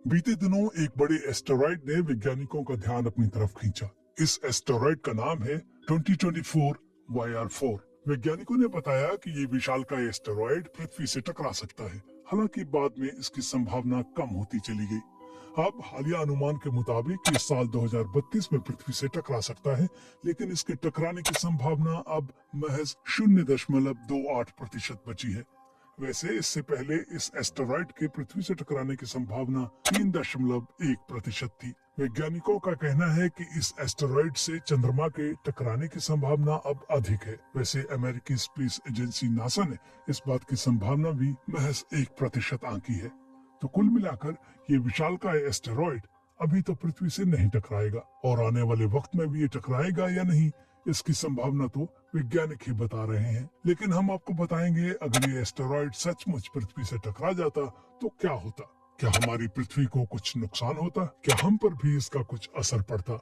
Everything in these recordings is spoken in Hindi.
बीते दिनों एक बड़े एस्टेरॉइड ने वैज्ञानिकों का ध्यान अपनी तरफ खींचा। इस एस्टेरॉइड का नाम है 2024 YR4। वैज्ञानिकों ने बताया कि ये विशालकाय एस्टेरॉइड पृथ्वी से टकरा सकता है। हालांकि बाद में इसकी संभावना कम होती चली गई। अब हालिया अनुमान के मुताबिक ये साल 2032 में पृथ्वी से टकरा सकता है, लेकिन इसके टकराने की संभावना अब महज 0.28% बची है। वैसे इससे पहले इस एस्टेरॉइड के पृथ्वी से टकराने की संभावना 3.1% थी। वैज्ञानिकों का कहना है कि इस एस्टेरॉइड से चंद्रमा के टकराने की संभावना अब अधिक है। वैसे अमेरिकी स्पेस एजेंसी नासा ने इस बात की संभावना भी महज 1% आंकी है। तो कुल मिलाकर ये विशालकाय एस्टेरॉइड अभी तो पृथ्वी से नहीं टकराएगा, और आने वाले वक्त में भी ये टकराएगा या नहीं, इसकी संभावना तो वैज्ञानिक ही बता रहे हैं। लेकिन हम आपको बताएंगे, अगर ये एस्टेरॉइड सचमुच पृथ्वी से टकरा जाता तो क्या होता। क्या हमारी पृथ्वी को कुछ नुकसान होता? क्या हम पर भी इसका कुछ असर पड़ता?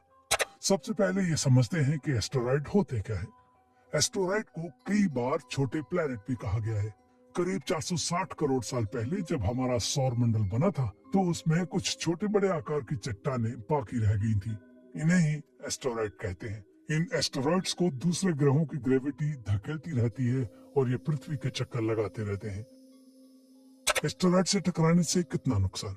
सबसे पहले ये समझते हैं कि एस्टेरॉइड होते क्या है। एस्टेरॉइड को कई बार छोटे प्लैनेट भी कहा गया है। करीब 460 करोड़ साल पहले जब हमारा सौर मंडल बना था, तो उसमें कुछ छोटे बड़े आकार की चट्टानें बाकी रह गई थी। इन्हें ही एस्टेरॉइड कहते हैं। इन एस्टेरॉइड्स को दूसरे ग्रहों की ग्रेविटी धकेलती रहती है और ये पृथ्वी के चक्कर लगाते रहते हैं। एस्टेरॉइड से टकराने से कितना नुकसान?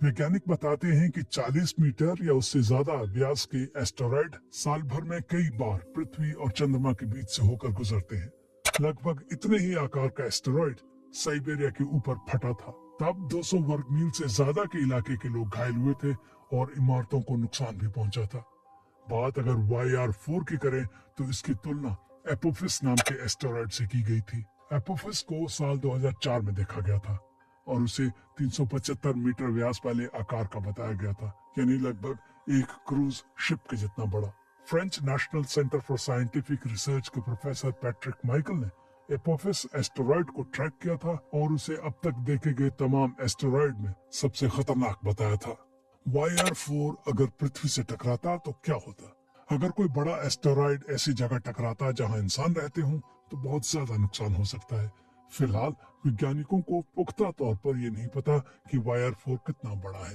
वैज्ञानिक बताते हैं कि 40 मीटर या उससे ज्यादा व्यास के एस्टेरॉइड साल भर में कई बार पृथ्वी और चंद्रमा के बीच से होकर गुजरते हैं। लगभग इतने ही आकार का एस्टेरॉइड साइबेरिया के ऊपर फटा था। तब 200 वर्ग मील से ज्यादा के इलाके के लोग घायल हुए थे और इमारतों को नुकसान भी पहुंचा था। बात अगर YR4 की करें तो इसकी तुलना एपोफिस नाम के एस्टेरॉइड से की गई थी। एपोफिस को साल 2004 में देखा गया था और उसे 375 मीटर व्यास वाले आकार का बताया गया था, यानी लगभग एक क्रूज शिप के जितना बड़ा। French national centre for scientific research के प्रोफेसर पैट्रिक माइकल ने एपोफिस एस्टेरॉइड को ट्रैक किया था और उसे अब तक देखे गए तमाम एस्टेरॉइड में सबसे खतरनाक बताया था। YR4 अगर पृथ्वी से टकराता तो क्या होता? अगर कोई बड़ा एस्टेरॉइड ऐसी जगह टकराता जहां इंसान रहते हों तो बहुत ज्यादा नुकसान हो सकता है। फिलहाल वैज्ञानिकों को पुख्ता तौर पर यह नहीं पता कि YR4 कितना बड़ा है,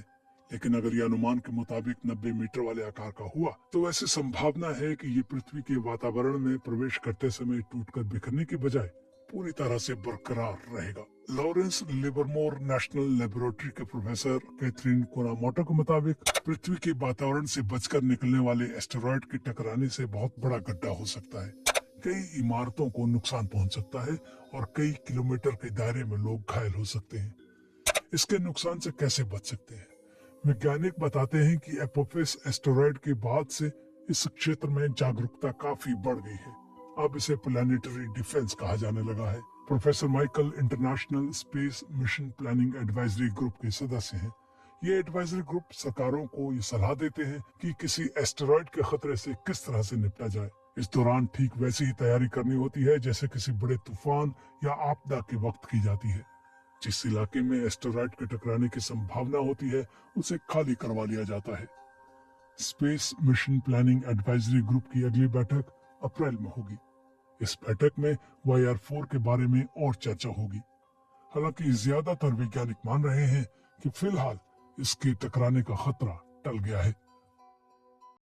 लेकिन अगर यह अनुमान के मुताबिक 90 मीटर वाले आकार का हुआ तो ऐसी संभावना है कि ये पृथ्वी के वातावरण में प्रवेश करते समय टूटकर बिखरने की बजाय पूरी तरह से बरकरार रहेगा। लॉरेंस लिवरमोर नेशनल लेबोरेटरी के प्रोफेसर कैथरीन कोनामोटो के मुताबिक पृथ्वी के वातावरण से बचकर निकलने वाले एस्टेरॉइड के टकराने से बहुत बड़ा गड्ढा हो सकता है। कई इमारतों को नुकसान पहुंच सकता है और कई किलोमीटर के दायरे में लोग घायल हो सकते हैं। इसके नुकसान से कैसे बच सकते हैं? वैज्ञानिक बताते हैं कि एपोफिस एस्टेरॉइड के बाद से इस क्षेत्र में जागरूकता काफी बढ़ गई है। अब इसे प्लानिटरी डिफेंस कहा जाने लगा है। Professor Michael international space mission planning advisory group के सदस्य हैं। ये एडवाइजरी ग्रुप सरकारों को ये सलाह देते हैं कि किसी एस्टेरॉइड के खतरे से किस तरह से निपटा जाए। इस दौरान ठीक वैसी ही तैयारी करनी होती है जैसे किसी बड़े तूफान या आपदा के वक्त की जाती है। जिस इलाके में एस्टेरॉइड के टकराने की संभावना होती है उसे खाली करवा लिया जाता है। Space mission planning advisory group की अगली बैठक अप्रैल में होगी। इस बैठक में YR4 के बारे में और चर्चा होगी। हालांकि ज्यादातर वैज्ञानिक मान रहे हैं कि फिलहाल इसके टकराने का खतरा टल गया है।